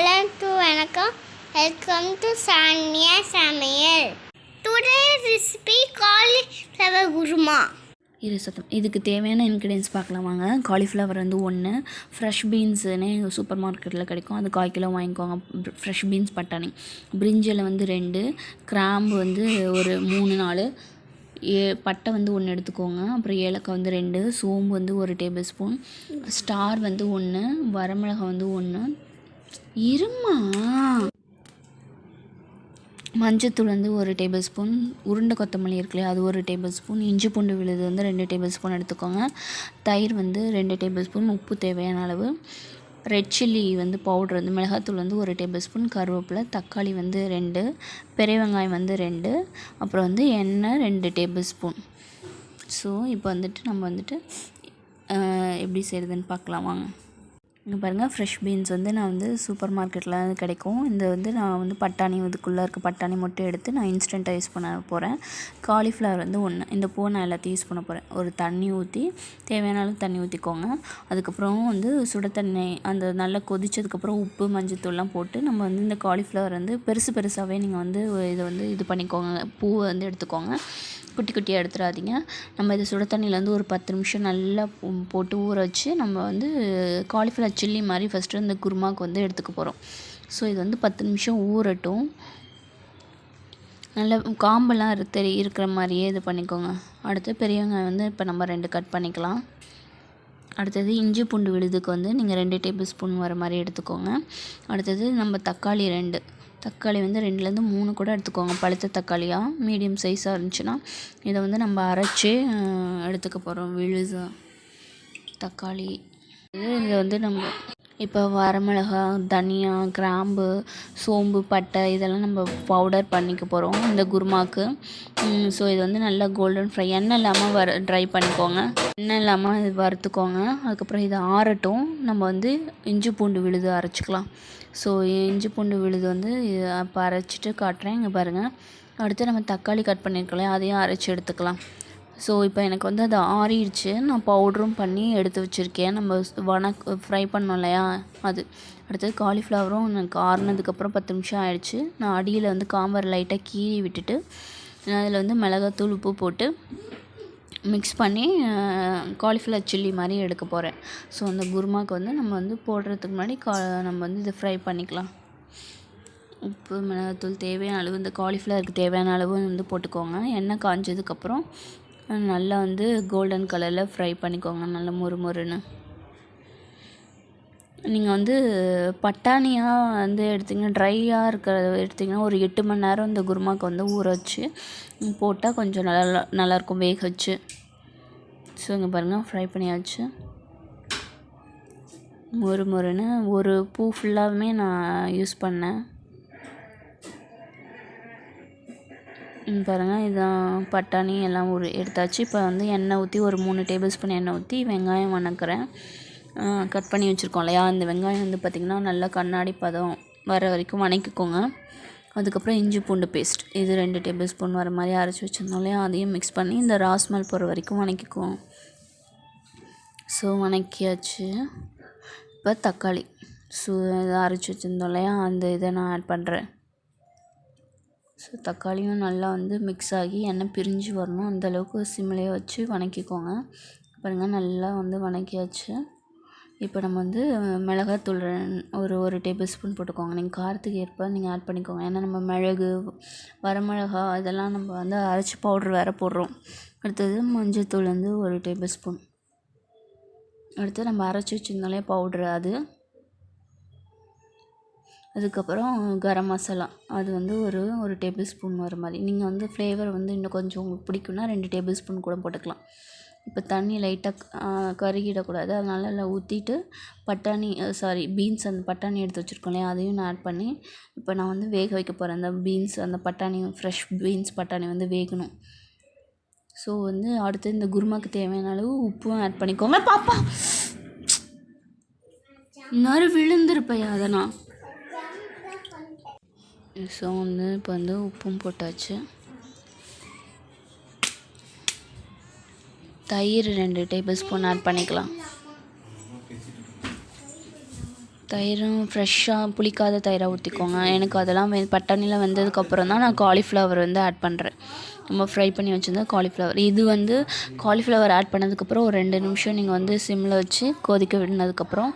to வணக்கம். Welcome to Sanya Samayal. Today's recipe cauliflower kurma. இதுக்கு தேவையான இன்க்ரீடியன்ஸ் பார்க்கலாம் வாங்க. காலிஃப்ளவர் வந்து 1, ஃப்ரெஷ் பீன்ஸுன்னு சூப்பர் மார்க்கெட்டில் கிடைக்கும், அது 1/4 கிலோ வாங்கிக்கோங்க. ஃப்ரெஷ் பீன்ஸ் பட்டாணி, பிரிஞ்சில் வந்து 2, கிராம்பு வந்து ஒரு 3-4, பட்டை வந்து 1 எடுத்துக்கோங்க. அப்புறம் ஏலக்காய் வந்து 2, சோம்பு வந்து 1 டேபிள் ஸ்பூன், ஸ்டார் வந்து 1, வரமிளகாய் வந்து 1, இருமா மஞ்சத்தூள் வந்து 1 டேபிள் ஸ்பூன், உருண்டை கொத்தமல்லி இருக்குல்லையா அது 1 டேபிள் ஸ்பூன், இஞ்சி பூண்டு விழுது வந்து 2 டேபிள் ஸ்பூன் எடுத்துக்கோங்க. தயிர் வந்து 2 டேபிள் ஸ்பூன், உப்பு தேவையான அளவு, ரெட் சில்லி வந்து பவுட்ரு வந்து மிளகாத்தூள் வந்து 1 டேபிள் ஸ்பூன், கருவேப்பிலை, தக்காளி வந்து 2, பெரிய வெங்காயம் வந்து 2, அப்புறம் வந்து எண்ணெய் 2 டேபிள் ஸ்பூன். ஸோ இப்போ வந்துட்டு நம்ம வந்துட்டு எப்படி செய்கிறதுன்னு பார்க்கலாம் வாங்க. இங்கே பாருங்கள், ஃப்ரெஷ் பீன்ஸ் வந்து நான் வந்து சூப்பர் மார்க்கெட்டில் கிடைக்கும். இந்த வந்து நான் வந்து பட்டாணி இதுக்குள்ளே இருக்க பட்டாணி மட்டும் எடுத்து நான் இன்ஸ்டண்ட்டாக யூஸ் பண்ண போகிறேன். காலிஃப்ளவர் வந்து 1, இந்த பூ நான் எல்லாத்தையும் யூஸ் பண்ண போகிறேன். ஒரு தண்ணி ஊற்றி தேவையான அளவு தண்ணி ஊற்றிக்கோங்க. அதுக்கப்புறம் வந்து சுட தண்ணி அந்த நல்லா கொதிச்சதுக்கப்புறம் உப்பு மஞ்சத்தூள்லாம் போட்டு நம்ம வந்து இந்த காலிஃப்ளவர் வந்து பெருசாகவே நீங்கள் வந்து இதை வந்து இது பண்ணிக்கோங்க. பூவை வந்து எடுத்துக்கோங்க, குட்டி குட்டியாக எடுத்துடாதீங்க. நம்ம இதை சுட தண்ணியில் வந்து ஒரு 10 நிமிஷம் நல்லா போட்டு ஊற வச்சு நம்ம வந்து காலிஃப்ளவர் சில்லி மாதிரி ஃபஸ்ட்டு இந்த குருமாவுக்கு வந்து எடுத்துக்க போகிறோம். ஸோ இது வந்து 10 நிமிஷம் ஊறட்டும். நல்ல காம்பெல்லாம் இருக்கிற மாதிரியே இது பண்ணிக்கோங்க. அடுத்து பெரிய வெங்காயம் வந்து இப்போ நம்ம 2 கட் பண்ணிக்கலாம். அடுத்தது இஞ்சி பூண்டு விழுதுக்கு வந்து நீங்கள் 2 டேபிள் ஸ்பூன் வர மாதிரி எடுத்துக்கோங்க. அடுத்தது நம்ம தக்காளி 2, தக்காளி வந்து 2லேருந்து 3 கூட எடுத்துக்கோங்க. பழுத்த தக்காளியாக மீடியம் சைஸாக இருந்துச்சுன்னா இதை வந்து நம்ம அரைச்சி எடுத்துக்க போகிறோம். விழுது தக்காளி இதை வந்து நம்ம இப்போ வரமிளகா, தனியா, கிராம்பு, சோம்பு, பட்டை இதெல்லாம் நம்ம பவுடர் பண்ணிக்க போகிறோம் இந்த குருமாவுக்கு. ஸோ இது வந்து நல்லா கோல்டன் ஃப்ரை, எண்ணெய் இல்லாமல் ட்ரை பண்ணிக்கோங்க, எண்ணெய் இல்லாமல் இது வறுத்துக்கோங்க. அதுக்கப்புறம் இதை ஆறட்டும். நம்ம வந்து இஞ்சி பூண்டு விழுது அரைச்சிக்கலாம். ஸோ இஞ்சி பூண்டு விழுது வந்து இப்போ அரைச்சிட்டு காட்டுறேன். இங்கே பாருங்கள். அடுத்து நம்ம தக்காளி கட் பண்ணியிருக்கோம், அதையும் அரைச்சி எடுத்துக்கலாம். ஸோ இப்போ எனக்கு வந்து அது ஆறிடுச்சு, நான் பவுடரும் பண்ணி எடுத்து வச்சுருக்கேன். நம்ம ஃப்ரை பண்ணோம் இல்லையா அது. அடுத்தது காலிஃப்ளவரும் எனக்கு ஆறினதுக்கப்புறம் 10 நிமிஷம் ஆயிடுச்சு. நான் அடியில் வந்து காம்பரை லைட்டாக கீறி விட்டுட்டு அதில் வந்து மிளகாத்தூள் உப்பு போட்டு மிக்ஸ் பண்ணி காலிஃப்ளவர் சில்லி மாதிரி எடுக்க போகிறேன். ஸோ அந்த குருமாவுக்கு வந்து நம்ம வந்து போடுறதுக்கு முன்னாடி நம்ம வந்து இதை ஃப்ரை பண்ணிக்கலாம். உப்பு மிளகாத்தூள் தேவையான அளவு, இந்த காலிஃப்ளவருக்கு தேவையான அளவு வந்து போட்டுக்கோங்க. எண்ணெய் காஞ்சதுக்கப்புறம் நல்லா வந்து கோல்டன் கலரில் ஃப்ரை பண்ணிக்கோங்க, நல்லா மொறுன்னு. நீங்கள் வந்து பட்டாணியாக வந்து எடுத்திங்கன்னா ட்ரையாக இருக்கிறத எடுத்திங்கன்னா ஒரு 8 மணி நேரம் இந்த குருமாவுக்கு வந்து ஊற வச்சு போட்டால் கொஞ்சம் நல்லாயிருக்கும் வேக வச்சு. ஸோ இங்கே பாருங்கள், ஃப்ரை பண்ணியாச்சு மொறுன்னு. ஒரு பூ ஃபுல்லாகவுமே நான் யூஸ் பண்ணேன். பாருங்கள், இதான் பட்டாணி எல்லாம் எடுத்தாச்சு. இப்போ வந்து எண்ணெய் ஊற்றி ஒரு 3 டேபிள் ஸ்பூன் எண்ணெய் ஊற்றி வெங்காயம் வணக்கிறேன். கட் பண்ணி வச்சுருக்கோம் இல்லையா, அந்த வெங்காயம் வந்து பார்த்திங்கன்னா நல்லா கண்ணாடி பதம் வர வரைக்கும் வணக்கிக்கோங்க. அதுக்கப்புறம் இஞ்சி பூண்டு பேஸ்ட் இது 2 டேபிள் ஸ்பூன் வர மாதிரி அரைச்சி வச்சுருந்தோம் இல்லையா, அதையும் மிக்ஸ் பண்ணி இந்த ராஸ்மல் போகிற வரைக்கும் வணக்கிக்குவோம். ஸோ வணக்கியாச்சு. இப்போ தக்காளி இதை அரைச்சி வச்சுருந்தோம் இல்லையா, அந்த இதை நான் ஆட் பண்ணுறேன். ஸோ தக்காளியும் நல்லா வந்து மிக்ஸ் ஆகி எண்ணெய் பிரிஞ்சு வரணும், அந்தளவுக்கு சிம்லேயே வச்சு வணக்கிக்கோங்க. பாருங்கள், நல்லா வந்து வணக்கியாச்சு. இப்போ நம்ம வந்து மிளகாத்தூள் ஒரு டேபிள் ஸ்பூன் போட்டுக்கோங்க. நீங்கள் காரத்துக்கு ஏற்ப நீங்கள் ஆட் பண்ணிக்கோங்க. ஏன்னா நம்ம மிளகு, வரமிளகா இதெல்லாம் நம்ம வந்து அரைச்சி பவுட்ரு வேறு போடுறோம். அடுத்தது மஞ்சத்தூள் வந்து 1 டேபிள் ஸ்பூன். அடுத்து நம்ம அரைச்சி வச்சுருந்தாலே பவுட்ரு அது. அதுக்கப்புறம் கரம் மசாலா அது வந்து ஒரு டேபிள் ஸ்பூன் வர மாதிரி. நீங்கள் வந்து ஃப்ளேவர் வந்து இன்னும் கொஞ்சம் உங்களுக்கு பிடிக்குன்னா 2 டேபிள் ஸ்பூன் கூட போட்டுக்கலாம். இப்போ தண்ணி லைட்டாக கருகிடக்கூடாது, அதனால் எல்லாம் ஊற்றிட்டு பீன்ஸ் அந்த பட்டாணி எடுத்து வச்சுருக்கோம் இல்லையா, அதையும் நான் ஆட் பண்ணி இப்போ நான் வந்து வேக வைக்க போகிறேன். அந்த பீன்ஸ் அந்த பட்டாணி ஃப்ரெஷ் பீன்ஸ் பட்டாணி வந்து வேகணும். ஸோ வந்து அடுத்து இந்த குருமாவுக்கு தேவையான அளவு உப்பும் ஆட் பண்ணிக்கோங்க. பாப்பா விழுந்திருப்பையா அதனால். ஸோ வந்து இப்போ வந்து உப்பும் போட்டாச்சு. தயிர் 2 டேபிள் ஸ்பூன் ஆட் பண்ணிக்கலாம். தயிரும் ஃப்ரெஷ்ஷாக புளிக்காத தயிராக ஊற்றிக்கோங்க. எனக்கு அதெல்லாம் பட்டாணியில் வெந்ததுக்கப்புறம் தான் நான் காலிஃப்ளவர் வந்து ஆட் பண்ணுறேன். நம்ம ஃப்ரை பண்ணி வச்சுருந்தா காலிஃப்ளவர். இது வந்து காலிஃப்ளவர் ஆட் பண்ணதுக்கப்புறம் ஒரு 2 நிமிஷம் நீங்கள் வந்து சிம்மில் வச்சு கொதிக்க விடுனதுக்கப்புறம்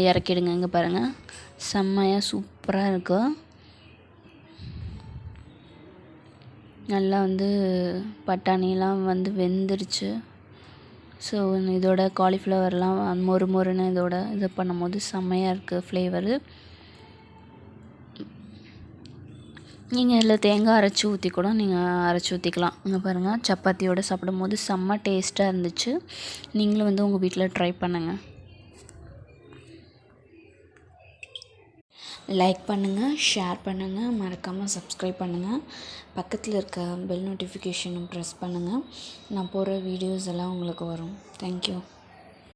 இறக்கிடுங்க. இங்கே பாருங்கள், செம்மையாக சூப்பராக இருக்குது. நல்லா வந்து பட்டாணிலாம் வந்து வெந்துருச்சு. ஸோ இதோட காலிஃப்ளவர்லாம் மொறுன்னு இதோட இது பண்ணும்போது செம்மையாக இருக்குது ஃப்ளேவரு. நீங்கள் இதில் தேங்காய் அரைச்சி ஊற்றி கூட நீங்கள் அரைச்சி ஊற்றிக்கலாம். இங்கே பாருங்கள், சப்பாத்தியோடு சாப்பிடும்போது செம்ம டேஸ்ட்டாக இருந்துச்சு. நீங்களும் வந்து உங்கள் வீட்டில் ட்ரை பண்ணுங்கள். லைக் பண்ணுங்கள், ஷேர் பண்ணுங்கள், மறக்காமல் சப்ஸ்கிரைப் பண்ணுங்கள். பக்கத்தில் இருக்க பெல் நோட்டிஃபிகேஷனும் ப்ரெஸ் பண்ணுங்கள். நான் போடுற வீடியோஸ் எல்லாம் உங்களுக்கு வரும். தேங்க்யூ.